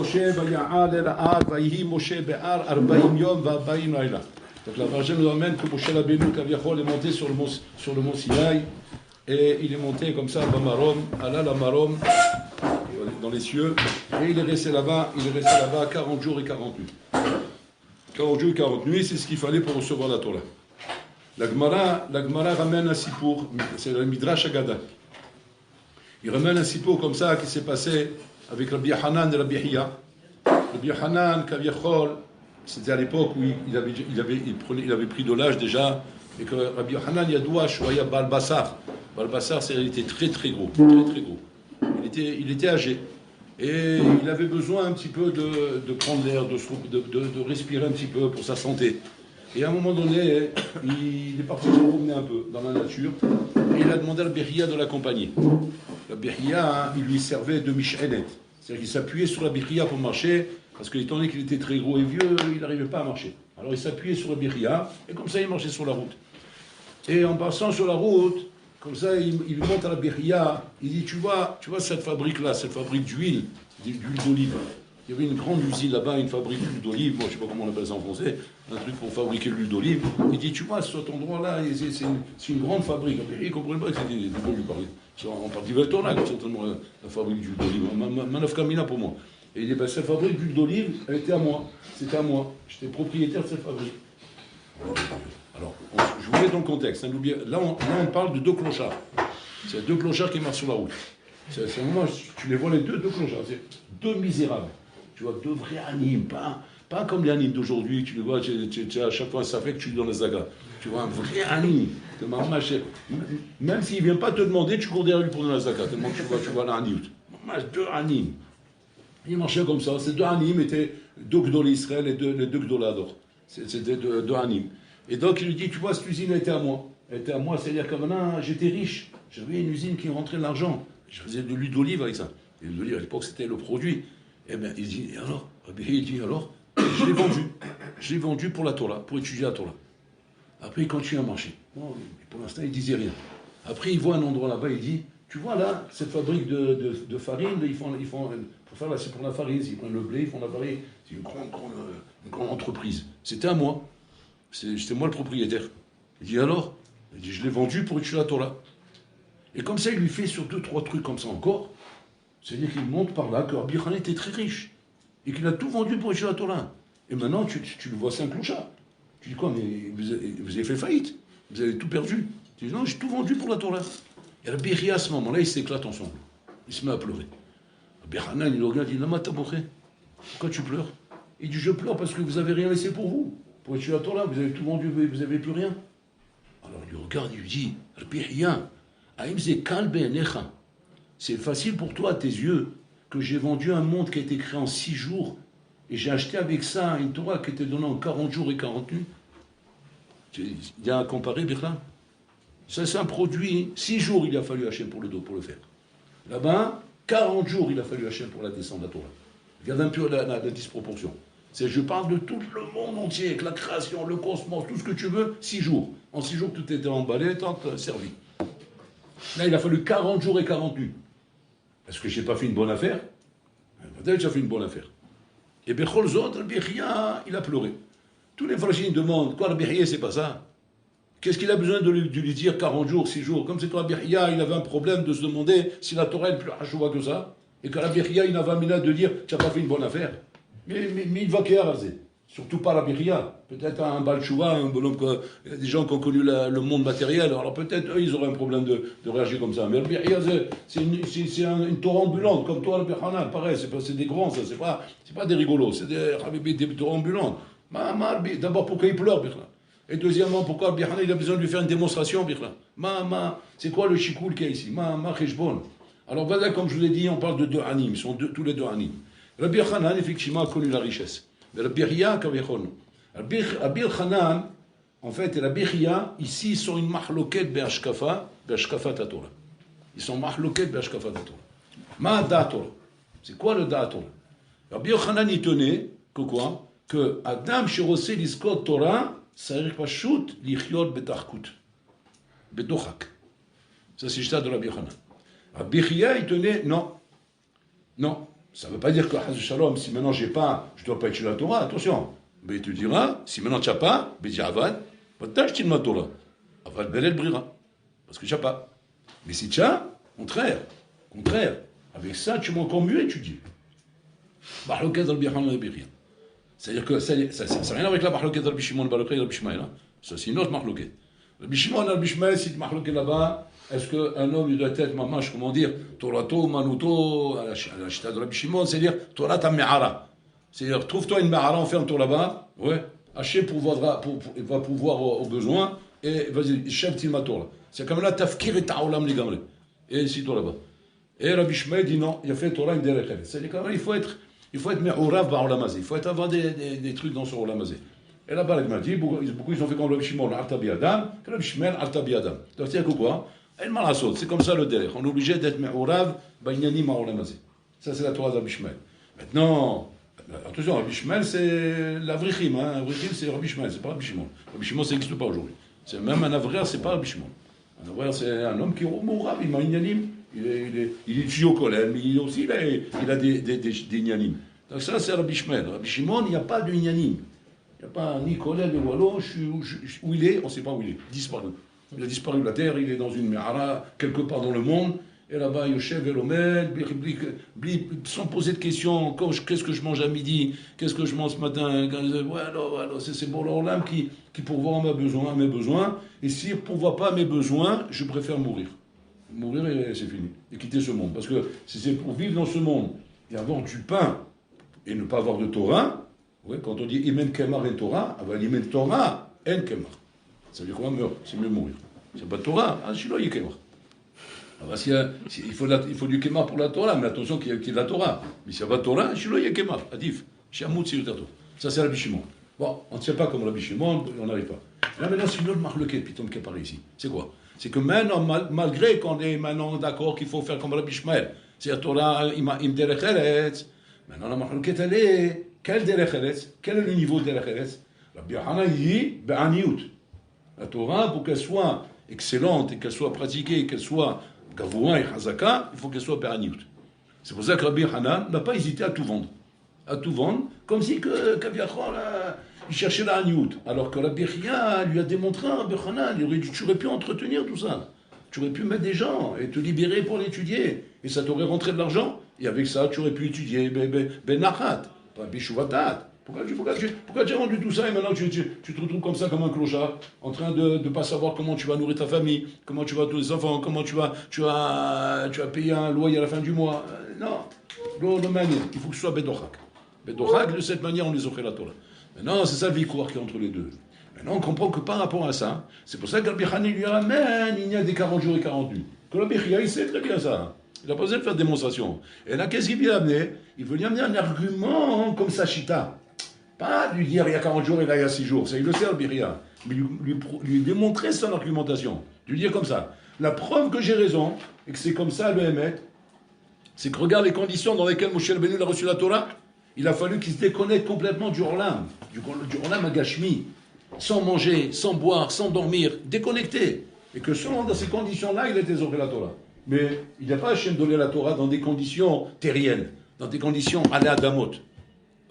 Moshe vaya'al el ha'ar vayihi Moshe be'ar 40 yom va-40 layla. Donc la Vierge nous emmène que Moshe Rabbeinu Kaviachol est monté sur le mont Sinaï et il est monté comme ça à Marom, à la Marom, dans les cieux, et il est resté là-bas 40 jours et 40 nuits. 40 jours et 40 nuits, c'est ce qu'il fallait pour recevoir la Torah. La Gemara ramène un sipour, c'est le Midrash Agada. Il ramène un sipour comme ça qui s'est passé avec Rabbi Hanan et Rabbi Hiya. Rabbi Hanan, Kaviachol, c'était à l'époque où il avait pris de l'âge déjà, et que Rabbi Hanan Yadoua Shoya Baal Bassar. Baal Bassar, il était très très gros, très gros. Il était âgé. Et il avait besoin un petit peu de prendre l'air, de respirer un petit peu pour sa santé. Et à un moment donné, il est parti se promener un peu dans la nature, et il a demandé à Rabbi Hiya de l'accompagner. Rabbi Hiya, il lui servait de Mish'enet. C'est-à-dire qu'il s'appuyait sur Rabbi Hiya pour marcher, parce qu'étant donné qu'il était très gros et vieux, il n'arrivait pas à marcher. Alors il s'appuyait sur Rabbi Hiya, et comme ça il marchait sur la route. Et en passant sur la route, comme ça il monte à Rabbi Hiya, il dit, tu vois cette fabrique-là, cette fabrique d'huile d'olive. Il y avait une grande usine là-bas, une fabrique d'huile d'olive, moi je ne sais pas comment on appelle ça en français, un truc pour fabriquer l'huile d'olive. Il dit, tu vois, cet endroit-là, c'est une grande fabrique. Il ne comprenait pas que c'était de quoi lui parler. En partie Veltona, certainement, la fabrique d'huile d'olive. Manof Kamina pour moi. Et il dit, cette fabrique d'huile d'olive, elle était à moi. C'était à moi. J'étais propriétaire de cette fabrique. Alors, je vous mets dans le contexte. Hein, là, on parle de deux clochards. C'est deux clochards qui marchent sur la route. C'est un moment, tu les vois les deux clochards. C'est deux misérables. Tu vois, deux vrais animes. Pas comme les animes d'aujourd'hui. Tu les vois, à chaque fois, ça fait que tu es dans les zagas. Tu vois, un vrai anime. Même s'il ne vient pas te demander, tu cours derrière lui pour donner la zakat. Tellement tu vois l'anime. Deux animes. Ils marchaient comme ça. Ces deux animes étaient deux Gdol Israël et deux Gdolador. C'était deux animes. Et donc il lui dit, tu vois, cette usine était à moi. Elle était à moi, c'est-à-dire que maintenant, j'étais riche. J'avais une usine qui rentrait de l'argent. Je faisais de l'huile d'olive avec ça. Et l'huile d'olive, à l'époque, c'était le produit. Et bien, il dit, et alors il dit, alors, je l'ai vendu. Je l'ai vendu pour la Torah, pour étudier la Torah. Après, il continue à marcher. Bon, pour l'instant, il ne disait rien. Après, il voit un endroit là-bas, il dit, tu vois là, cette fabrique de farine, ils font pour faire là, c'est pour la farine, ils prennent le blé, ils font la farine. C'est une grande entreprise. C'était à moi. C'était moi le propriétaire. Il dit alors, il dit, je l'ai vendu pour étudier la Torah. Et comme ça, il lui fait sur 2-3 trucs comme ça encore. C'est-à-dire qu'il montre par là que Rabbi Hanan était très riche. Et qu'il a tout vendu pour étudier la Torah. Et maintenant, tu le vois, c'est un clochard. Tu dis quoi, mais vous avez fait faillite. Vous avez tout perdu. Tu dis non, j'ai tout vendu pour la Torah. Et Rabbi Hiya, à ce moment-là, il s'éclate en sanglots. Il se met à pleurer. Rabbi Hanan, il le regarde, il dit, Lama taboché, pourquoi tu pleures? Il dit, je pleure parce que vous n'avez rien laissé pour vous. Pour étudier la Torah, vous avez tout vendu, vous n'avez plus rien. Alors il le regarde, il lui dit, Rabbi Hiya, c'est facile pour toi, à tes yeux, que j'ai vendu un monde qui a été créé en 6 jours, et j'ai acheté avec ça une Torah qui était donnée en 40 jours et 40 nuits. Il y a à comparer, Birla. Ça, c'est un produit, 6 jours il a fallu Hachem pour le faire. Là-bas, 40 jours il a fallu Hachem pour la descendre, la Torah. Regarde un peu la disproportion. Je parle de tout le monde entier, avec la création, le cosmos, tout ce que tu veux, 6 jours. En 6 jours, tout était emballé, tant servi. Là, il a fallu 40 jours et 40 nuits. Est-ce que je n'ai pas fait une bonne affaire? Peut-être que j'ai fait une bonne affaire. Et Bechol Zot, Rabbi Hiya, il a pleuré. Tous les fragines demandent, quoi, Rabbi Hiya, c'est pas ça? Qu'est-ce qu'il a besoin de lui dire 40 jours, 6 jours? Comme c'est que Rabbi Hiya, il avait un problème de se demander si la Torah est plus hachoua que ça, et que Rabbi Hiya, il avait un minute de dire, tu n'as pas fait une bonne affaire. Mais il va qu'il y a surtout pas Rabbi Hiya. Peut-être un Baal Tshuva, un bonhomme, il y a des gens qui ont connu le monde matériel, alors peut-être eux, ils auraient un problème de réagir comme ça. Mais Rabbi Hiya, c'est une Torah ambulante, comme toi, Rabbi Hanan, pareil, c'est des grands, ça, c'est pas des rigolos, c'est des Torah ambulantes. D'abord, pourquoi il pleure, Birla? Et deuxièmement, pourquoi Rabbi Hanan, il a besoin de lui faire une démonstration, Birla? C'est quoi le chikoul qu'il y a ici? Cheshbon. Alors voilà, comme je vous l'ai dit, on parle de deux animes, ils sont tous les deux animes. Rabbi Hanan, effectivement, a connu la richesse. Mais Rabbi Hiya, Rabbi Hanan, en fait, et Rabbi Hiya, ici, ils sont une mahloket be'ashkafa Torah. Ils sont mahloket be'ashkafa Torah. Ma Torah. C'est quoi le Torah? Rabbi Hanan, il tenait que quoi? Que Adam shirosé l'iskot Torah, ça veut dire pas shoot, l'ichyot betachkut. Bedochak. Ça, c'est le de Rabbi Hanan. Rabbi Hiya, il tenait, non. Ça ne veut pas dire que, Shalom, si maintenant j'ai pas, je ne dois pas étudier la Torah, attention. Mais tu diras, si maintenant tu n'as pas, Bediavad, t'acheter ma Torah. Aval Belel Brira. Parce que tu n'as pas. Mais si tu as, contraire. Avec ça, tu vas encore mieux étudier. Bahloket al Bihan al Birien. C'est-à-dire que ça n'a rien à voir avec la Bahloket al Bishimon, al Bishmael. Ça, c'est une autre Mahloket. Le Bishimon al Bishmael, si tu Mahloket là-bas, est-ce qu'un homme, il doit être mamash, comment dire, Torato, Manuto, à la chita de Rabbi Shimon, c'est-à-dire, Torah ta me'ara. C'est-à-dire, trouve-toi une me'ara, enferme-toi là-bas, ouais, Hachem va pouvoir au besoin, et vas-y, chef Tilma Torah. C'est comme là, tafkir et ta'olam les gamres. Et ici, toi là-bas. Et Rabbi Shimon dit non, il a fait Torah une derechel. C'est-à-dire, quand même, il faut être me'orav ba'olamazé. Il faut avoir des trucs dans son olamazé. Et là-bas, il m'a dit, beaucoup ils ont fait comme Rabbi Shimon, Arta Biadam, que Rabbi Shimon, Arta Biadam. Donc, c'est-à-dire que quoi? C'est comme ça le derech. On est obligé d'être me'orav ba'inyanim ha'olamazé. Ça, c'est la Torah d'Rabbi Shmuel. Maintenant, attention, Rabbi Shmuel, c'est l'avrichim. L'avrichim, c'est Rabbi Shmuel, c'est pas Rabbi Shimon. Rabbi Shimon, ça n'existe pas aujourd'hui. C'est même un avraire, c'est pas Rabbi Shimon. Un avraire, c'est un homme qui est me'orav, il m'a inyanim. Il étudie au collège, mais aussi, il a des inyanim. Donc ça, c'est Rabbi Shmuel. Rabbi Shimon, il n'y a pas de inyanim. Il n'y a pas ni collège, ni wallo, où il est, on ne sait pas où il est, disparu. Il a disparu de la terre, il est dans une me'ara, quelque part dans le monde, et là-bas, Yoshev et Lomel, sans poser de questions, qu'est-ce que je mange à midi, qu'est-ce que je mange ce matin, alors c'est bon l'Orlam qui pourvoit à mes besoins, et s'il ne pourvoit pas à mes besoins, je préfère mourir. Mourir et c'est fini, et quitter ce monde. Parce que si c'est pour vivre dans ce monde, et avoir du pain, et ne pas avoir de Torah, ouais, quand on dit Imen Kemar en Torah, Imen Torah en Kemar. Ça veut dire qu'on va mourir, c'est mieux mourir. C'est pas de Torah, hein, sinon il y a Kemar. Alors, il faut du Kemar pour la Torah, mais attention qu'il y ait de la Torah. Mais s'il n'y a pas de Torah, sinon il y a Kemar. Adif, Shamout, c'est le tato. Ça, c'est Rabbi Shimon. Bon, on ne sait pas comme Rabbi Shimon, on n'arrive pas. Là, maintenant, c'est une autre marloquette, Pitom, qui apparaît ici. C'est quoi? C'est que maintenant, malgré qu'on est maintenant d'accord qu'il faut faire comme Rabbi Shmuel, c'est la Torah, im derech eretz, maintenant la marloquette, elle est. Quel derech eretz? Quel est le niveau de derech eretz? Rabbi Yochanan dit be'aniyut. La Torah, pour qu'elle soit excellente et qu'elle soit pratiquée, qu'elle soit gavoura et chazaka, il faut qu'elle soit be'aniyut. C'est pour ça que Rabbi Yochanan n'a pas hésité à tout vendre. Comme si Kaviachol il cherchait la aniyut. Alors que Rabbi Chia lui a démontré à Rabbi Yochanan, tu aurais pu entretenir tout ça. Tu aurais pu mettre des gens et te libérer pour l'étudier. Et ça t'aurait rentré de l'argent. Et avec ça, tu aurais pu étudier Ben Nachat, pas Bishuvatat. Pourquoi tu as rendu tout ça et maintenant tu te retrouves comme ça, comme un clochard, en train de ne pas savoir comment tu vas nourrir ta famille, comment tu vas tous les enfants, comment tu vas payer un loyer à la fin du mois. Non, le manière, il faut que ce soit Bedochak. Bedochak, de cette manière, on les offre la Torah. Maintenant, c'est ça le victoire qui est entre les deux. Maintenant, on comprend que par rapport à ça, c'est pour ça que Rabbi Hanani lui ramène, il y a des 40 jours et 40 nuits. Que Rabbi Chia, il sait très bien ça. Il n'a pas besoin de faire démonstration. Et là, qu'est-ce qu'il vient amener? Il veut lui amener un argument comme Sachita. Pas lui dire il y a 40 jours et là il y a 6 jours. Ça, il le sait, Rabbi Chia. Mais lui démontrer son argumentation. Lui dire comme ça. La preuve que j'ai raison, et que c'est comme ça le Hémet, c'est que regarde les conditions dans lesquelles Moshe Rabbeinu a reçu la Torah. Il a fallu qu'il se déconnecte complètement du Olam, du Olam Agashmi, sans manger, sans boire, sans dormir, déconnecté. Et que seulement dans ces conditions-là, il a été zoré la Torah. Mais il n'y a pas Hachem donné la Torah dans des conditions terriennes, dans des conditions aléa damot.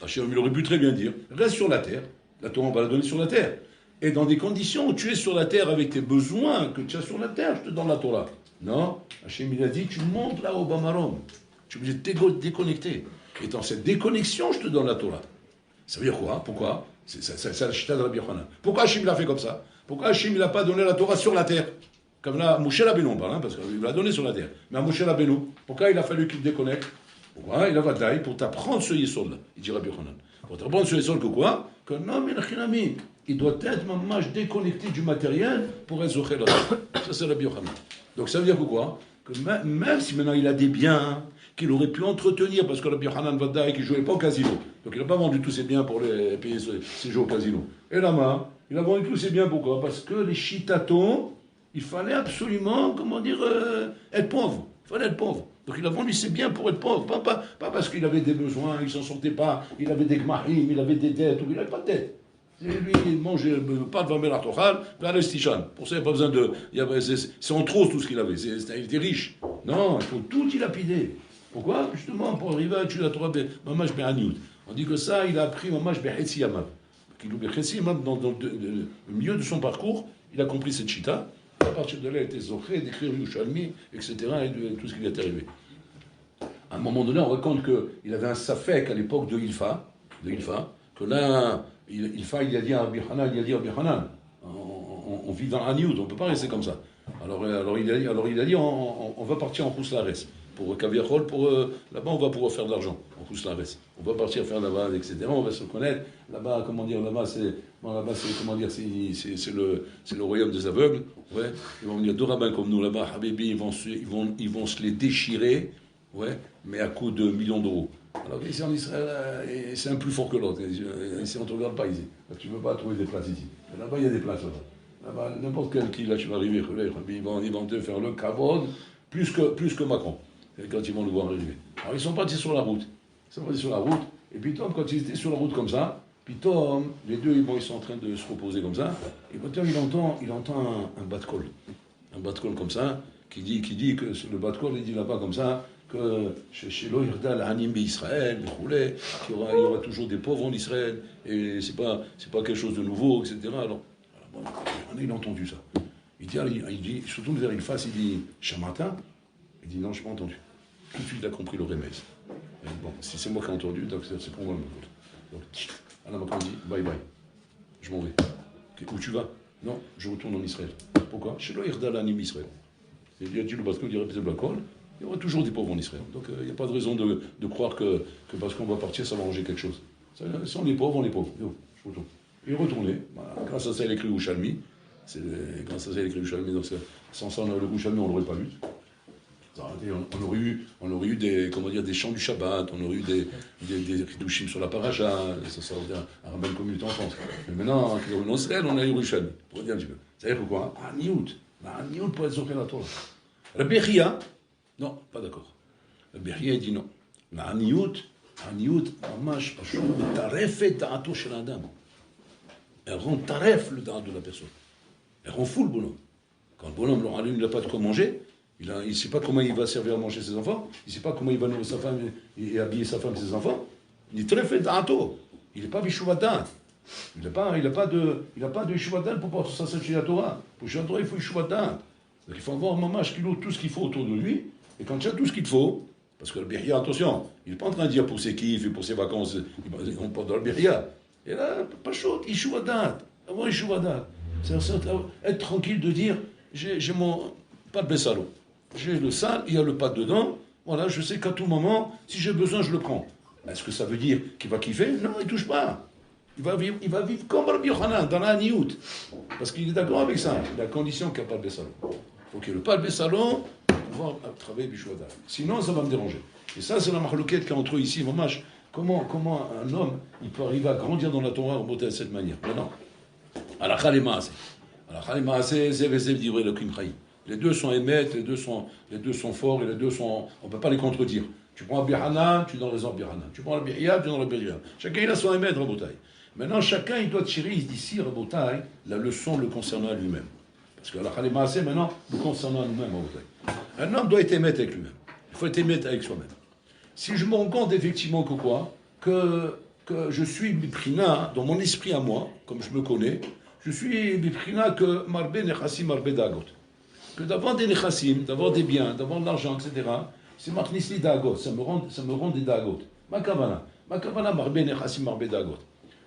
Hachem, il aurait pu très bien dire, reste sur la terre, la Torah on va la donner sur la terre. Et dans des conditions où tu es sur la terre avec tes besoins que tu as sur la terre, je te donne la Torah. Non, Hachem il a dit, tu montes là au Bamarom, tu es obligé de te déconnecter. Et dans cette déconnexion, je te donne la Torah. Ça veut dire quoi? Pourquoi? C'est la chita de Rabbi Yochanan. Pourquoi Hachem l'a fait comme ça? Pourquoi Hachem n'a pas donné la Torah sur la terre? Comme là, Moshe Rabbeinu on parle, parce qu'il l'a donné sur la terre. Mais à Moshe Rabbeinu, pourquoi il a fallu qu'il déconnecte? Pourquoi? Il a vadaï pour t'apprendre ce yesod là, il dit Rabbi Yochanan. Pour t'apprendre ce yesod que quoi? Que non, mais il doit être mamash déconnecté du matériel pour être zoché la Torah. Ça c'est Rabbi Yochanan. Donc ça veut dire que quoi? Que même si maintenant il a des biens qu'il aurait pu entretenir, parce que Rabbi Yochanan vadaï qui jouait pas au casino, donc il n'a pas vendu tous ses biens pour payer ses jeux au casino. Et là-bas, il a vendu tous ses biens pourquoi? Parce que les chitatos, il fallait absolument, être pauvre. Il fallait être pauvre. Donc il a vendu ses biens pour être pauvre. Pas parce qu'il avait des besoins, il s'en sortait pas, il avait des gmahim, il avait des dettes, il n'avait pas de dettes. Lui, il mangeait pas de Vamer Atochal, vers Stichan. Pour ça, il n'y a pas besoin de. C'est en trop tout ce qu'il avait. Il était riche. Non, il faut tout dilapider. Pourquoi? Justement, pour arriver à étudier la Torah, Mamash Be'aniout. On dit que ça, il a appris Mamash Be'hetsi Yamav. Dans le milieu de son parcours, il a compris cette chita. À partir de là, il était zoché d'écrire Yerushalmi, etc., et de tout ce qui lui est arrivé. À un moment donné, on raconte qu'il avait un safek à l'époque de Ilfa, que là, Ilfa, il a dit à Rabbi Hanan, on vit dans Aniout, on ne peut pas rester comme ça. Alors il a dit, on va partir en Khouslarès. Pour Kaviachol, là-bas, on va pouvoir faire de l'argent, en Khouslarès. On va partir faire là-bas, etc., on va se connaître. Là-bas, c'est le royaume des aveugles. Ouais. Il y a deux rabbins comme nous là-bas, Habibi, ils vont se les déchirer, ouais, mais à coût de millions d'euros. Alors ici en Israël, c'est un plus fort que l'autre. Ici, on ne te regarde pas ici. Tu ne veux pas trouver des places ici. Mais là-bas, il y a des places. Là-bas, n'importe quel qui, là, tu vas arriver, ils vont te faire le kavod, plus que Macron, quand ils vont le voir arriver. Alors, ils sont partis sur la route. Et puis, Tom, quand ils étaient sur la route comme ça, puis Tom, les deux, ils sont en train de se reposer comme ça, et puis Tom, il entend un bas de col. Un bas de col comme ça, qui dit que le bas de col, il dit là-bas comme ça, que chez l'Oirda, l'Anim Israël, qu'il y aura toujours des pauvres en Israël, et c'est pas quelque chose de nouveau, etc. Alors bon, il a entendu ça. Il dit, surtout vers une face, il dit, Shamata. Il dit, non, je n'ai pas entendu. Tout de suite, il a compris le remède. Bon, si c'est moi qui ai entendu, donc c'est pour moi le faute. Donc, Allah m'a dit, bye bye, je m'en vais. Où tu vas? Non, je retourne en Israël. Pourquoi? Chez l'Oirda, l'Anim Israël. Il a dit le basque, il dirait c'est Blacol. Il y aura toujours des pauvres en Israël. Donc il n'y a pas de raison de croire que parce qu'on va partir, ça va ranger quelque chose. Si on est pauvres, on est pauvres. Je retourne. Il est retourné. Voilà. Grâce à ça, il a écrit Yerushalmi. Grâce à ça, il a écrit Yerushalmi. Donc sans ça, le Yerushalmi, on ne l'aurait pas lu. On aurait eu des chants du Shabbat, on aurait eu des Hidushim sur la paracha, ça aurait été un rabbin communauté en France. Mais maintenant, en Israël, on a Yerushalmi. Pour dire un petit peu. C'est-à-dire quoi? Un niout pour être sur la Torah. Rabbi Chia, non, pas d'accord. Rabbi Chia, il dit non. L'aniout, mamash, pashut, tarefet da'ato shel adam. Elle rend taref le da'at de la personne. Elle rend fou le bonhomme. Quand le bonhomme, il n'a pas de quoi manger, il ne sait pas comment il va servir à manger ses enfants, il ne sait pas comment il va nourrir sa femme et habiller sa femme et ses enfants. Il est tarefet da'ato. Il n'est pas bishuvadat. Il n'a pas de bishuvadat pour pouvoir s'associer à la Torah. Pour chez la Torah, il faut bishuvadat. Donc il faut avoir mamash tout ce qu'il faut autour de lui. Et quand il y a tout ce qu'il faut, parce que le Bihya, attention, il n'est pas en train de dire pour ses kiffs et pour ses vacances, on parle dans le Bihya. Et là, pas chaud, Ishuvadat, avoir Ishuvadat. C'est-à-dire être tranquille de dire, j'ai mon pas de Bessalo. J'ai le sale, il y a le pâte dedans, voilà, je sais qu'à tout moment, si j'ai besoin, je le prends. Est-ce que ça veut dire qu'il va kiffer? Non, il ne touche pas. Il va vivre comme Rabbi Yochanan, dans la Niout. Parce qu'il est d'accord avec ça, la condition qu'il n'y a pas de Bessalo. Il faut qu'il y ait le pas de Bessalo, pouvoir travailler Bishwada. Sinon, ça va me déranger. Et ça, c'est la marloquette qu'il y a entre eux ici, mamash. Comment un homme, il peut arriver à grandir dans la Torah en de cette manière? Maintenant, Alakha le Maaseh. Alakha le Maaseh, Zev et Zev divrei Elokim Chaim. Les deux sont émettes, les deux sont forts, et les deux sont... On ne peut pas les contredire. Tu prends Rabbi Hanan, tu donnes raison à Rabbi Hanan. Tu prends Rabbi Chia, tu donnes Rabbi Chia. Chacun, il a son émet, Rabotai. Maintenant, chacun, il doit tirer d'ici, Rabotai, la leçon le concernant à lui-même. Parce que Alakha le Maaseh, maintenant, le concernant à nous-mêmes, Rabotai. Un homme doit être émettre avec lui-même. Il faut être émettre avec soi-même. Si je me rends compte effectivement que je suis Biprina, dans mon esprit à moi, comme je me connais, je suis Biprina que Marbe Nechassim, Marbe Dagot. Que d'avoir des Nechassim, d'avoir des biens, d'avoir de l'argent, etc., c'est Machnisli Dagot, ça me rend des Dagot. Ma Kavana, Marbe Nechassim, Marbe Dagot.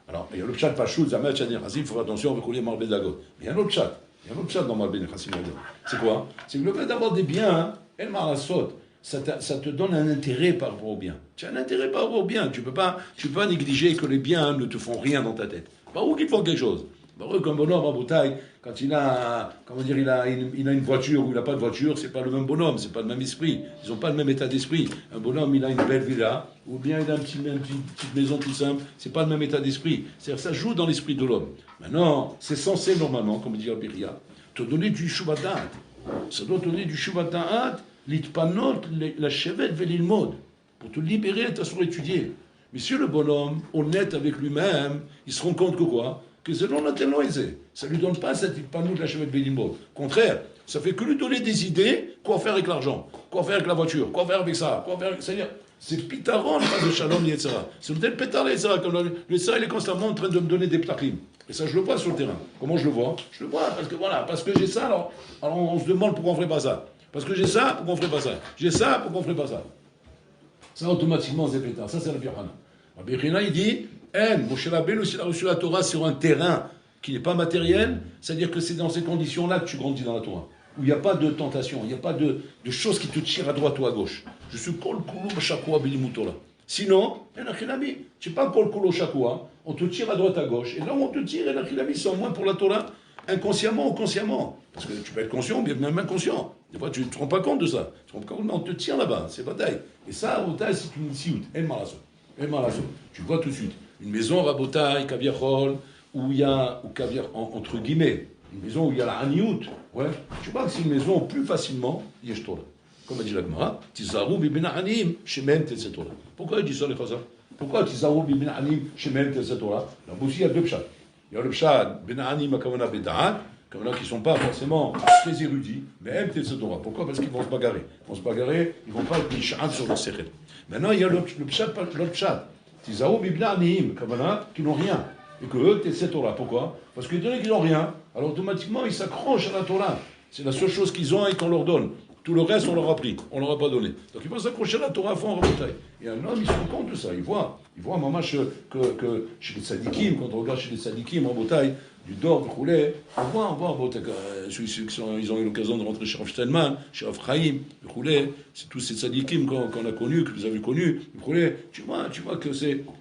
Alors, il y a le chat Pachout, Zamet, Chad Nechassim, il faut faire attention, on veut couler Marbe Dagot. Mais il y a un autre chat. Il y a un autre chat dans Marbe Nechassim, Marbe Dagot. C'est quoi? C'est que le fait d'avoir des biens, El Marasot, ça te donne un intérêt par rapport au bien. Tu as un intérêt par rapport au bien. Tu peux pas négliger que les biens ne te font rien dans ta tête. Par où qu'ils te font quelque chose. Par eux, comme bonhomme en Bretagne, quand il a une voiture ou il n'a pas de voiture, c'est pas le même bonhomme, c'est pas le même esprit. Ils n'ont pas le même état d'esprit. Un bonhomme, il a une belle villa, ou bien il a une petite maison tout simple, c'est pas le même état d'esprit. C'est-à-dire ça joue dans l'esprit de l'homme. Maintenant, c'est censé normalement, comme dit Abiria, te donner du shuvadat. Ça doit te donner du shuvadat. L'itpanot, la chevet velilmod, pour te libérer et t'assurer étudier. Mais si le bonhomme, honnête avec lui-même, il se rend compte que quoi? Que c'est non aisé. Ça ne lui donne pas cette itpanot, la chevet velilmod. Au contraire, Ça fait que lui donner des idées, quoi faire avec l'argent, quoi faire avec la voiture, quoi faire avec ça, quoi faire avec... C'est-à-dire, c'est pitaron, pas de shalom, etc. C'est peut-être pétard, etc. Comme le ça, il est constamment en train de me donner des plachim. Et ça, je le vois sur le terrain. Comment je le vois? Je le vois parce que voilà, parce que j'ai ça, alors on se demande pourquoi on ne ferait pas ça. Parce que j'ai ça, pourquoi on ne ferait pas ça. J'ai ça, pourquoi on ne ferait pas ça. Ça, automatiquement, c'est pétard. Ça, c'est la Bichana. La Bichana, il dit, Moshe Rabbeinu, s'il a reçu la Torah sur un terrain qui n'est pas matériel, c'est-à-dire que c'est dans ces conditions-là que tu grandis dans la Torah. Où il n'y a pas de tentation, il n'y a pas de choses qui te tirent à droite ou à gauche. Je suis kol kulo shakwa bilimutola. Sinon, tu n'es pas kol kulo shakwa, on te tire à droite à gauche. Et là où on te tire, c'est au moins pour la Torah, inconsciemment ou consciemment. Parce que tu peux être conscient, ou bien même inconscient. Des fois, tu ne te rends pas compte de ça. Tu te rends pas compte, mais on te tire là-bas, c'est bataille. Et ça, bataille, c'est une siout. Tu vois tout de suite. Une maison, rabotaille, kaviachol, où il y a, entre guillemets, une maison où il y a la haniout, ouais, tu vois que c'est une maison plus facilement, yeshtola. Comme a dit la Gemara, Tizaru bibina anim, shemen tetzetora. Pourquoi il dit ça, les chazas? Pourquoi Tizaru bibina anim, shemen tetzetora? Là aussi, il y a deux pshats. Il y a le pshat, bina anim, akavana beda'at, comme là qui ne sont pas forcément très érudits, mais M tetzetora. Pourquoi? Parce qu'ils vont se bagarrer. Ils vont pas être nish'at sur leur sechel. Maintenant, il y a le pshat, l'autre pshat. Tizaru bibina anim, kavana, qui n'ont rien. Et que eux, c'est Torah. Pourquoi? Parce que dès qu'ils n'ont rien, alors automatiquement, ils s'accrochent à la Torah. C'est la seule chose qu'ils ont et qu'on leur donne. Tout le reste, on leur a pris, on leur a pas donné. Donc ils vont s'accrocher à la Torah à fond en rebataille. Et un homme, il se rend compte de ça. Il voit maman, que chez les tzadikim, quand on regarde chez les tzadikim en bataille, du Dor, du Roulet, on voit ceux ils ont eu l'occasion de rentrer chez Rav Steinman, chez Rav Chaim, du Roulet, c'est tous ces tzadikim qu'on a connus, que vous avez connus, du Roulet. Tu vois que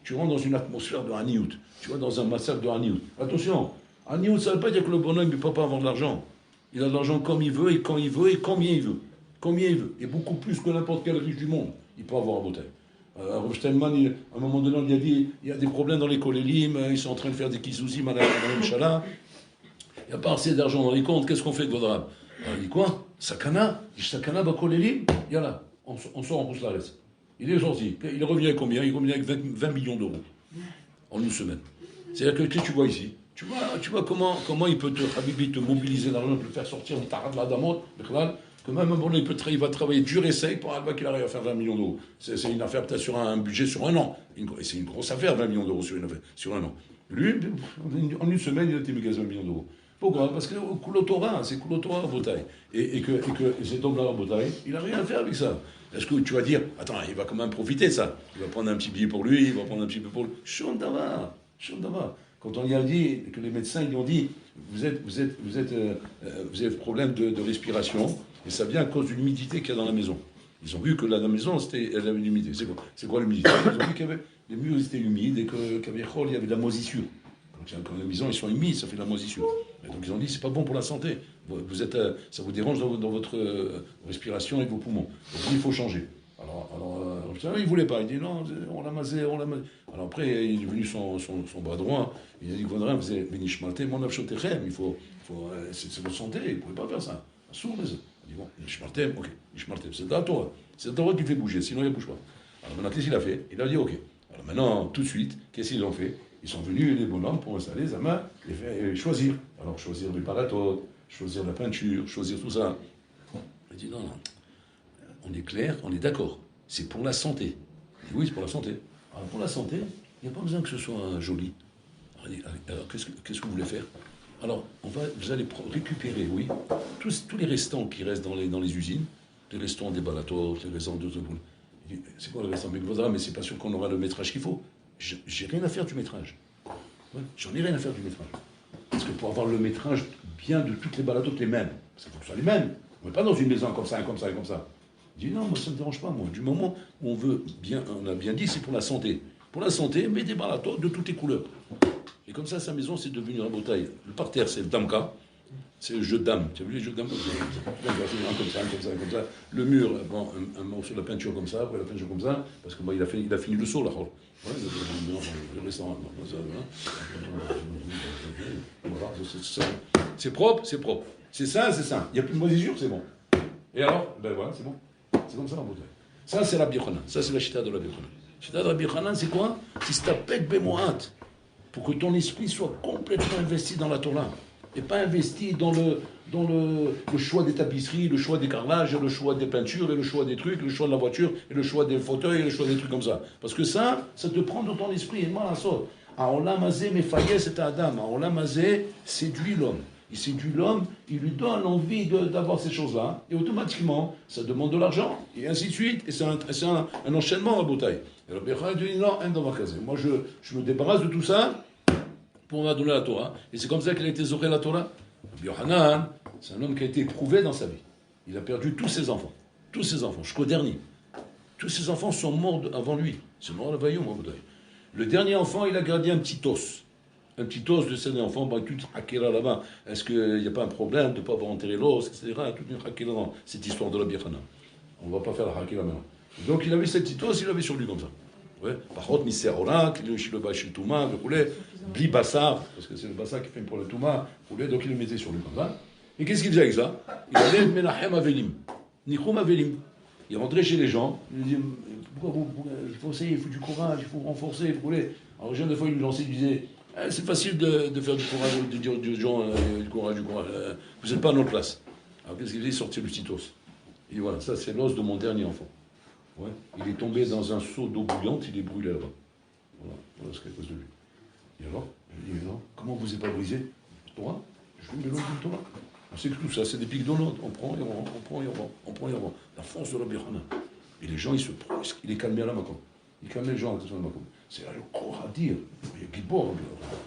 tu rentres dans une atmosphère de Haniout. Tu vois, dans un massacre de Haniout. Attention, Haniout, ça ne veut pas dire que le bonhomme ne peut pas avoir de l'argent. Il a de l'argent comme il veut, et quand il veut, et combien il veut. Combien il veut. Et beaucoup plus que n'importe quel riche du monde. Il peut avoir un bouteille. Rav Steinman, à un moment donné, on lui a dit, il y a des problèmes dans les kolélim, ils sont en train de faire des kizouzim à la Mshala. Il n'y a pas assez d'argent dans les comptes, qu'est-ce qu'on fait de Godrab? Il dit quoi? Sakana? Sakana va kolélim? Yalla, on sort en pousse la reste. Il est sorti. Il revient avec combien? Il revient avec 20 millions d'euros. En une semaine. C'est-à-dire que tu vois ici, tu vois comment il peut te mobiliser l'argent, te le faire sortir de ta de la damot, que même bon, il va travailler dur et sec pour qu'il arrive à faire 20 millions d'euros. C'est une affaire peut-être sur un budget sur un an. C'est une grosse affaire, 20 millions d'euros sur un an. Lui, en une semaine, il a été méga 20 millions d'euros. Pourquoi? Parce que Koulotora, c'est Koulotora à Botaï. Et que cet homme-là à Botaï, il n'a rien à faire avec ça. Est-ce que tu vas dire, attends, il va quand même profiter de ça. Il va prendre un petit billet pour lui, il va prendre un petit peu pour lui. Shondava. Quand on y a dit, que les médecins ils lui ont dit, vous avez problème de respiration, et ça vient à cause de l'humidité qu'il y a dans la maison. Ils ont vu que la maison, elle avait de l'humidité. C'est quoi l'humidité? Ils ont vu que les murs étaient humides et il y avait de la moisissure. Donc quand les maisons ils sont humides, ça fait de la moisissure. Et donc ils ont dit, c'est pas bon pour la santé. Ça vous dérange dans votre respiration et vos poumons. Donc il faut changer. Alors il ne voulait pas. Il dit non, on l'a masé. Alors après, il est venu son bras droit. Il a dit, Gvadra, vous avez Benishmalte, mon abchotechem. C'est votre santé, vous ne pouvez pas faire ça. Sourd, il dit bon, Benishmalte, ok, Benishmalte, c'est la Torah. C'est la Torah qui fait bouger, sinon il ne bouge pas. Alors maintenant, qu'est-ce qu'il a fait? Il a dit ok. Alors maintenant, tout de suite, qu'est-ce qu'ils ont fait? Ils sont venus, les bonhommes, pour installer les mains et choisir. Alors choisir le paratot, choisir la peinture, choisir tout ça. Il dit non. On est clair, on est d'accord. C'est pour la santé. Et oui, c'est pour la santé. Alors pour la santé, il n'y a pas besoin que ce soit joli. Alors qu'est-ce que vous voulez faire? Alors vous allez récupérer, oui, tous les restants qui restent dans les usines, les restants des balatos, les restants de c'est quoi le restant? Mais c'est pas sûr qu'on aura le métrage qu'il faut. J'ai rien à faire du métrage. Ouais, j'en ai rien à faire du métrage. Parce que pour avoir le métrage bien de toutes les balatos, les mêmes, parce qu'il faut que ce soit les mêmes. On n'est pas dans une maison comme ça, comme ça et comme ça. Je dis non, moi ça ne me dérange pas, moi. Du moment où on a bien dit, c'est pour la santé. Pour la santé, mets des balatos de toutes les couleurs. Et comme ça, sa maison, c'est devenu un beau taille. Le parterre, c'est le damka, c'est le jeu de dames. Tu as vu les jeux de dames? Comme ça. Le mur, bon, un morceau de la peinture comme ça, après la peinture comme ça, parce que bon, il a fini le saut là. Ouais, le restaurant. Voilà, c'est propre. C'est ça. Il n'y a plus de moisissure, c'est bon. Et alors, ben voilà, c'est bon. C'est comme ça en bouteille. Ça, c'est la bichana. Ça, c'est la chita de la bichana. La chita de la bichana, c'est quoi? C'est stapek bemoat. Pour que ton esprit soit complètement investi dans la Torah. et pas investi dans le choix des tapisseries, le choix des carrelages, le choix des peintures, et le choix des trucs, le choix de la voiture, et le choix des fauteuils, et le choix des trucs comme ça. Parce que ça te prend dans ton esprit, et moi, ça. Aolam hazeh mefayez c'est Adam. Aolam hazeh séduit l'homme. Il séduit l'homme, il lui donne envie d'avoir ces choses-là, et automatiquement, ça demande de l'argent, et ainsi de suite, et c'est un enchaînement à bouteille. Et Rabbi Yochanan dit non, moi je me débarrasse de tout ça pour me donner la Torah, et c'est comme ça qu'il a été zoré la Torah. Rabbi Yochanan, c'est un homme qui a été éprouvé dans sa vie. Il a perdu tous ses enfants, jusqu'au dernier. Tous ses enfants sont morts avant lui, c'est mort à la vaillon à bouteille. Le dernier enfant, il a gardé un petit os de ses enfants, tout hakira là-bas. Est-ce qu'il n'y a pas un problème de ne pas avoir enterré l'os, etc. Toute une hakira dans cette histoire de la Yochanan. On ne va pas faire la hakira maintenant. Donc il avait cette petite os, il l'avait sur lui comme ça. Ouais. Par contre, Mister Orak, il le bas chez le Touma, le poulet, Bli Bassar, parce que c'est le Bassar qui fait pour le Touma, donc il le mettait sur lui comme ça. Et qu'est-ce qu'il faisait avec ça? Il allait Menachem Avelim, Nichum Avelim. Il rentrait chez les gens, il disait pourquoi il faut essayer, il faut du courage, il faut renforcer, vous voulez. Alors les gens, des fois, ils lui lançaient, ils disaient c'est facile de faire du courage, de dire aux gens du courage, vous n'êtes pas à notre place. Alors qu'est-ce qu'il faisait? Il sortait le petit os. Il dit voilà, ça c'est l'os de mon dernier enfant. Ouais. Il est tombé dans un seau d'eau bouillante, il est brûlé là-bas. Voilà ce qu'il y a à cause de lui. Et alors, je lui dis, non, comment vous n'êtes pas brisé? Torah? Je lui mets l'eau de Torah. On sait que tout ça, c'est des pics d'eau. On prend et on vend. La force de Rabbi Yochanan. Et les gens, il les calmait à la Makom. Il calmait les gens à la Makom. C'est là le corps à dire. Il y a Gilboa, Rabbi Yochanan.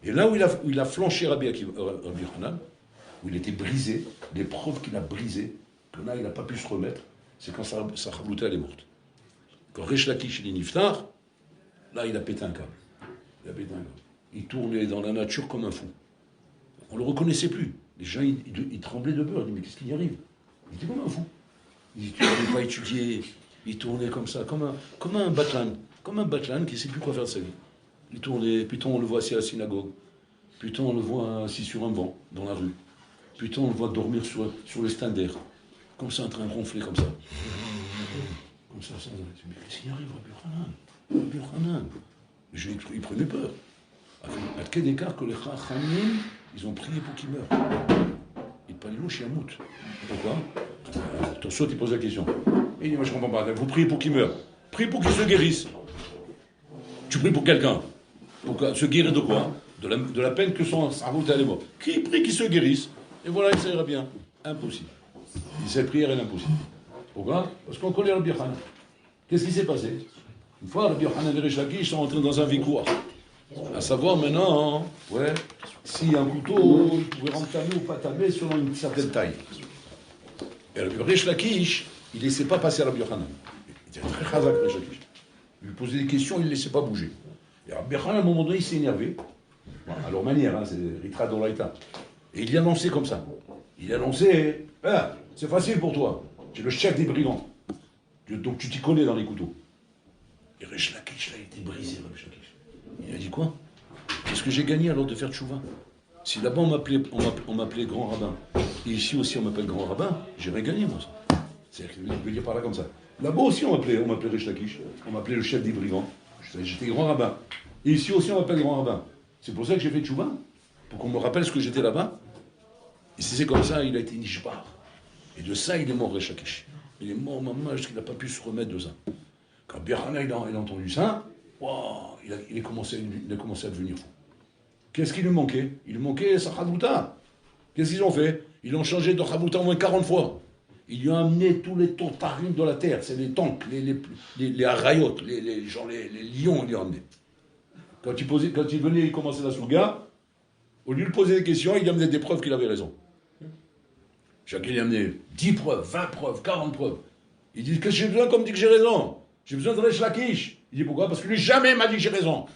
Et là où il a flanché Rabbi Yochanan, où il était brisé, l'épreuve qu'il a brisée, que là, il n'a pas pu se remettre, c'est quand sa chavlouta, elle est morte. Quand Resh Lakish, il est niftar, là, il a pété un câble. Il tournait dans la nature comme un fou. On ne le reconnaissait plus. Les gens, ils tremblaient de peur. Ils disaient, mais qu'est-ce qu'il y arrive? Il était comme un fou. Il ne pas étudier. Il tournait comme ça, comme un batlan. Comme un batlan qui ne sait plus quoi faire de sa vie. Il tournait, plutôt on le voit assis à la synagogue. Plutôt on le voit assis sur un banc, dans la rue. Plutôt on le voit dormir sur le stander. Comme ça, en train de ronfler, comme ça. Comme ça. Mais qu'est-ce qu'il y arrive, Rabbi Yochanan? Les gens, ils prenaient peur. À quel écart que les Chachamim, ils ont prié pour qu'il meure. Ils parlent chez Yamout. Pourquoi? Tosot, il pose la question. Il dit, moi je comprends pas. Vous priez pour qu'il meure. Priez pour qu'il se guérisse. Tu pries pour quelqu'un. Pour se guérir de quoi? De la peine que son cerveau est mort. Qui prie qu'il se guérisse? Et voilà, ça ira bien. Impossible. Cette prière est impossible. Pourquoi? Parce qu'on connaît Rabbi Yochanan. Qu'est-ce qui s'est passé? Une fois, Rabbi Yochanan et Resh Lakish sont entrés dans un victoire. À savoir maintenant, si un couteau, il pouvait rendre tamé ou pas tamé selon une certaine taille. Et Rabbi Resh Lakish, il ne laissait pas passer Rabbi Yochanan. Il était très chazak, Resh Lakish. Il lui posait des questions, il ne laissait pas bouger. Et Rabbi Yochanan, à un moment donné, il s'est énervé. Bon, à leur manière, c'est Ritra Doraita. Et il y a annoncé comme ça. Il a annoncé, c'est facile pour toi. Tu es le chef des brigands. Donc tu t'y connais dans les couteaux. Et Resh Lakish, là, il était brisé, Resh Lakish. Il a dit quoi? Qu'est-ce que j'ai gagné alors de faire tchouva? Si là-bas on m'appelait grand rabbin, et ici aussi on m'appelle grand rabbin, j'ai rien gagné moi ça. C'est-à-dire qu'il veut dire par là comme ça. Là-bas aussi on m'appelait Resh Lakish, on m'appelait le chef des brigands. J'étais grand rabbin. Et ici aussi on m'appelle grand rabbin. C'est pour ça que j'ai fait tchouva, pour qu'on me rappelle ce que j'étais là-bas. Et si c'est comme ça, il a été nishbar. Et de ça il est mort Resh Lakish. Il est mort maman parce qu'il n'a pas pu se remettre de ça. Quand Birhana il a entendu ça, wow, il a commencé à devenir fou. Qu'est-ce qui lui manquait? Il lui manquait sa chavouta. Qu'est-ce qu'ils ont fait? Ils l'ont changé de chavouta au moins 40 fois. Ils lui ont amené tous les tontarines de la terre. C'est les tanks, les arayot, les lions, ils lui ont amené. Quand il venait, il commençait la souga. Au lieu de poser des questions, il lui amenait des preuves qu'il avait raison. Chacun lui a amené 10 preuves, 20 preuves, 40 preuves. Il dit, qu'est-ce que j'ai besoin comme dit que j'ai raison? J'ai besoin de Resh Lakish. Il dit, pourquoi? Parce que lui jamais m'a dit que j'ai raison.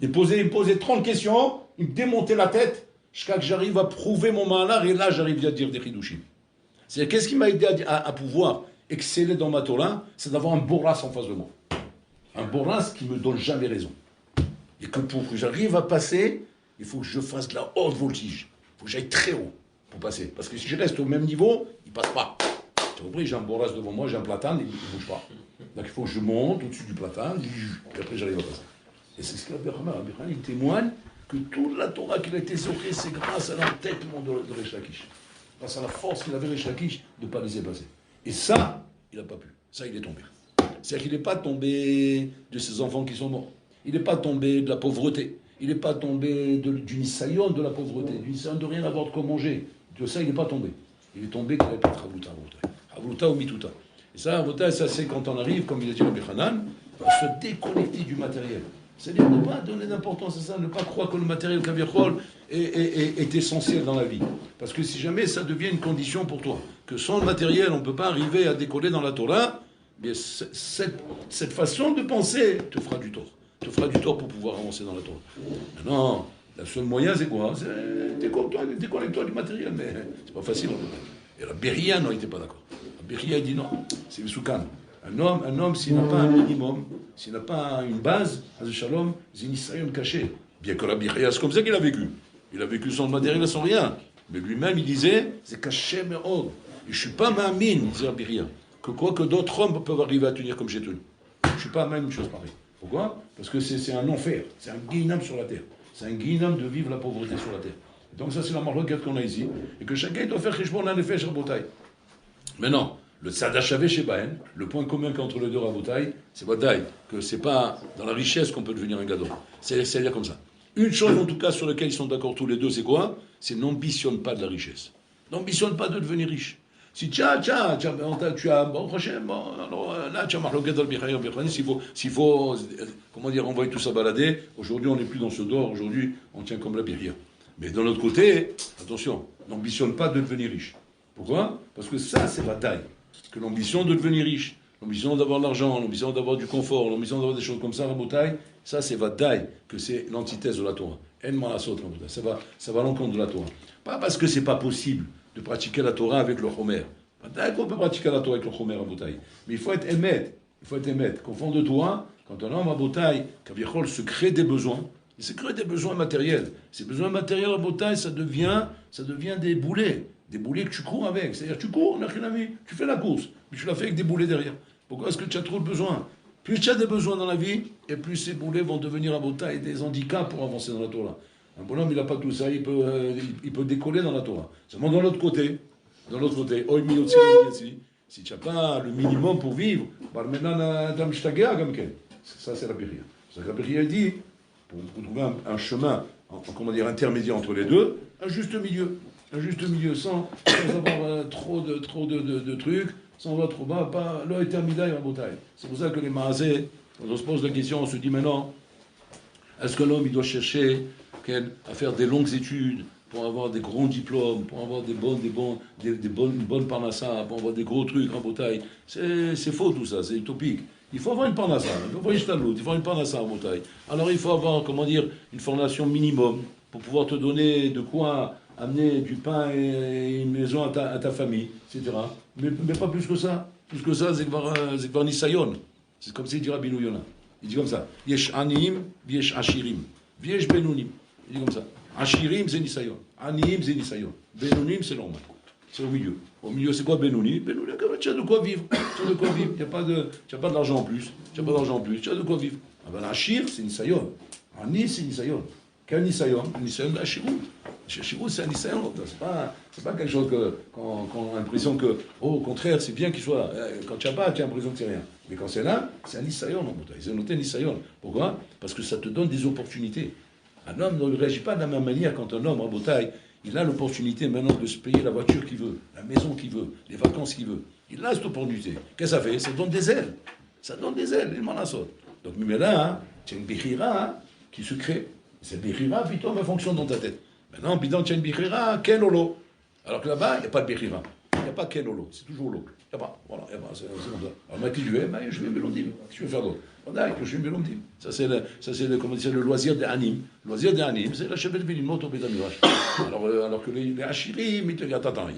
Il me posait 30 questions, il me démontait la tête, jusqu'à que j'arrive à prouver mon malheur, et là j'arrive à dire des chidushim. C'est-à-dire, qu'est-ce qui m'a aidé à pouvoir exceller dans ma Torah? C'est d'avoir un bourras en face de moi. Un bourras qui me donne jamais raison. Et que pour que j'arrive à passer, il faut que je fasse de la haute voltige. Il faut que j'aille très haut pour passer. Parce que si je reste au même niveau, il ne passe pas. Tu as compris? J'ai un bourras devant moi, j'ai un platane, il ne bouge pas. Donc il faut que je monte au-dessus du platane, et après j'arrive à passer. Et c'est ce que Rabbi Yochanan, il témoigne que toute la Torah qu'il a été zoché, c'est grâce à l'entêtement de Resh Lakish. Grâce à la force qu'il avait Resh Lakish de ne pas laisser passer. Et ça, il n'a pas pu. Ça, il est tombé. C'est-à-dire qu'il n'est pas tombé de ses enfants qui sont morts. Il n'est pas tombé de la pauvreté. Il n'est pas tombé du nisayon de la pauvreté, du nisayon de rien avoir de quoi manger. De ça, il n'est pas tombé. Il est tombé qu'il n'avait pas de Havluta ou Mituta. Et ça, Havluta, ça c'est quand on arrive, comme il a dit Rabbi Hanan, à se déconnecter du matériel. C'est-à-dire ne pas donner d'importance à ça, ne pas croire que le matériel Kaviachol est essentiel dans la vie. Parce que si jamais ça devient une condition pour toi, que sans le matériel, on ne peut pas arriver à décoller dans la Torah, bien cette façon de penser te fera du tort. Te fera du tort pour pouvoir avancer dans la Torah. Maintenant, le seul moyen, c'est quoi? C'est déconnecte-toi du matériel, mais c'est pas facile. Et la Beria, non, il n'était pas d'accord. La Beria, il dit non, c'est le Soukan. Un homme, s'il n'a pas un minimum, s'il n'a pas une base, Shalom, c'est une Israël cachée. Bien que la Beria, c'est comme ça qu'il a vécu. Il a vécu sans matériel et sans rien. Mais lui-même, il disait, c'est caché, mais oh, je ne suis pas ma mine, disait la Beria. Que quoi que d'autres hommes peuvent arriver à tenir comme j'ai tenu. Je ne suis pas même une chose pareille. Pourquoi? Parce que c'est un enfer, c'est un guinam sur la terre. C'est un guinam de vivre la pauvreté sur la terre. Et donc ça, c'est la marloquette qu'on a ici. Et que chacun doit faire Chishbon en effet, Rabotai. Maintenant, le Tzadachavé chez Bahen, le point commun qu'entre les deux Rabotai, c'est Badaï, que c'est pas dans la richesse qu'on peut devenir un gadol. C'est-à-dire comme ça. Une chose en tout cas sur laquelle ils sont d'accord tous les deux, c'est quoi? C'est n'ambitionne pas de la richesse. N'ambitionne pas de devenir riche. Si tu as, bon, prochain, bon, alors là, tu as marloqué dans le Bichaya, s'il faut, comment dire, envoyer tout ça balader, aujourd'hui on n'est plus dans ce dehors, aujourd'hui on tient comme la Bichaya. Mais de l'autre côté, attention, n'ambitionne pas de devenir riche. Pourquoi? Parce que ça, c'est la taille. Que l'ambition de devenir riche, l'ambition d'avoir de l'argent, l'ambition d'avoir du confort, l'ambition d'avoir des choses comme ça, Rabotai, ça c'est Vadaï, que c'est l'antithèse de la Torah. Ça va à l'encontre de la Torah. Pas parce que c'est pas possible de pratiquer la Torah avec le Chomer. Peut-être on peut pratiquer la Torah avec le Chomer à Botaï. Mais il faut être émettre. Il faut être émettre. Qu'au fond de toi, quand un homme à Botaï, Kaviachol se crée des besoins, il se crée des besoins matériels. Ces besoins matériels à Botaï, ça devient des boulets. Des boulets que tu cours avec. C'est-à-dire, tu cours, on n'a rien à vie, tu fais la course, mais tu la fais avec des boulets derrière. Pourquoi est-ce que tu as trop de besoins? Plus tu as des besoins dans la vie, et plus ces boulets vont devenir à Botaï des handicaps pour avancer dans la Torah. Un bonhomme, il n'a pas tout ça, il peut décoller dans la Torah. Seulement dans l'autre côté, si tu n'as pas le minimum pour vivre, ça c'est la Biria. C'est la Biria dit, pour trouver un chemin, comment dire, intermédiaire entre les deux, un juste milieu, sans avoir trop de trucs, sans avoir trop bas, pas l'oetermidaï en bouteille. C'est pour ça que les maasés, quand on se pose la question, on se dit maintenant, est-ce que l'homme il doit chercher à faire des longues études pour avoir des grands diplômes, pour avoir une bonne parnassa, pour avoir des gros trucs en bouteille? C'est faux tout ça, c'est utopique. Il faut avoir une parnassa, il faut avoir une parnassa en bouteille. Alors il faut avoir, comment dire, une formation minimum pour pouvoir te donner de quoi amener du pain et une maison à ta famille, etc. Mais pas plus que ça. Plus que ça, c'est Kvar Nisayon. C'est comme s'il dit Rabbi Yona. Il dit comme ça. Yesh Aniim, Yesh Ashirim. Yesh Benunim. Il dit comme ça. Ashirim, c'est Nisayon. Aniim, c'est Nisayon. Benunim, c'est normal. C'est au milieu. Au milieu, c'est quoi Benuni? Benuni, tu as de quoi vivre. Tu as de quoi vivre. Tu n'as pas d'argent en plus. Tu as de quoi vivre. Ah ben, Ashir, c'est Nisayon. Ani, c'est Nisayon. Quel Nisayon? Nisayon d'Ashirut. Ashirut, c'est un Nisayon. C'est pas quelque chose qu'on a l'impression que, au contraire, c'est bien qu'il soit. Quand tu n'as pas, tu as l'impression que c'est rien. Mais quand c'est là, c'est un Nisayon. Ils ont noté Nisayon. Pourquoi? Parce que ça te donne des opportunités. Un homme ne réagit pas de la même manière quand un homme en bataille, il a l'opportunité maintenant de se payer la voiture qu'il veut, la maison qu'il veut, les vacances qu'il veut. Il a cette opportunité. Qu'est-ce que ça fait? Ça donne des ailes. Ça donne des ailes, il m'en a sauté. Donc, mais là, tu as une bechira qui se crée. Cette bechira, puis toi, elle fonctionne dans ta tête. Maintenant, puis tu as une bechira, ken olo. Alors que là-bas, il n'y a pas de bechira. Il n'y a pas ken olo, c'est toujours l'eau. Il n'y a pas. Voilà, il n'y a pas. C'est comme ça. Alors, maintenant, qui tu es? Je vais mélandim. Qu'est-ce que tu veux faire d'autre? Je suis mélandim. Ça, c'est le loisir des animes. Le loisir des animes, c'est la chevette Vilimot au Bédamidrash. Alors que les Hachirim, ils te disent attends, il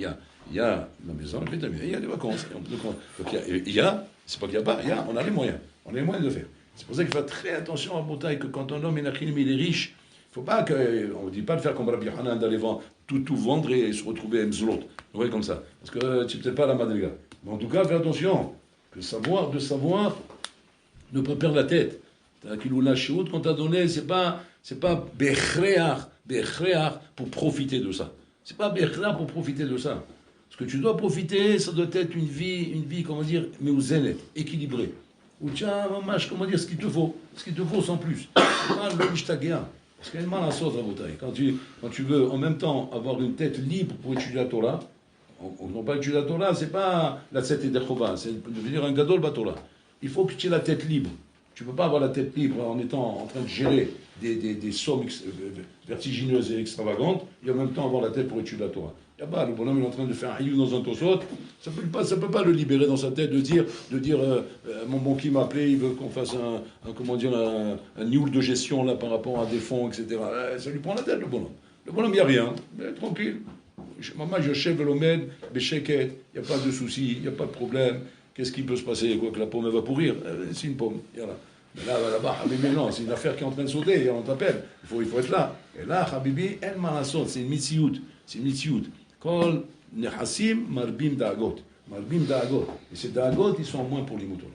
y a la maison, le Bédamidrash, il y a des vacances. Donc, c'est pas qu'il n'y a pas, on a les moyens. On a les moyens de faire. C'est pour ça qu'il faut faire très attention à Botaï, que quand un homme est riche, il ne faut pas on ne dit pas de faire comme Rabbi Hanan, d'aller tout vendre et se retrouver à Mzlot. Vous voyez comme ça. Parce que tu n'es peut-être pas la madriga. Mais en tout cas, fais attention. De savoir, ne pas perdre la tête. La chiout qu'on t'a donné, c'est pas bechreach pour profiter de ça. C'est pas bechreach pour profiter de ça. Ce que tu dois profiter, ça doit être une vie, comment dire, meuzénet, équilibrée. Ou tiens, comment dire, ce qu'il te faut sans plus. C'est pas l'oblige ta guerre. Parce qu'il y a une mal à sauce, quand tu veux en même temps avoir une tête libre pour étudier la Torah, non pas étudier la Torah, c'est pas la tête de Chova, c'est devenir un gadol batora. Il faut que tu aies la tête libre. Tu ne peux pas avoir la tête libre en étant en train de gérer des sommes vertigineuses et extravagantes et en même temps avoir la tête pour étudier la Torah. Il y a pas, le bonhomme est en train de faire un haïou dans un tosot, ça ne peut pas le libérer dans sa tête de dire mon bon qui m'a appelé, il veut qu'on fasse un nioul de gestion là, par rapport à des fonds, etc. Ça lui prend la tête, le bonhomme. Le bonhomme, il n'y a rien, mais tranquille. Maman, je chève l'omède, béchéquette, il n'y a pas de souci, il n'y a pas de problème. Qu'est-ce qui peut se passer? Quoi, que la pomme elle va pourrir? C'est une pomme. Voilà. Mais là-bas, Habibi, non, c'est une affaire qui est en train de sauter, et on t'appelle. Il faut être là. Et là, Habibi, El Malasot, c'est une mitsiout. C'est une mitsiout. Kol Nechassim, Marbim Da'agot. Marbim Da'agot. Et ces Da'agot, ils sont moins pour les moutons.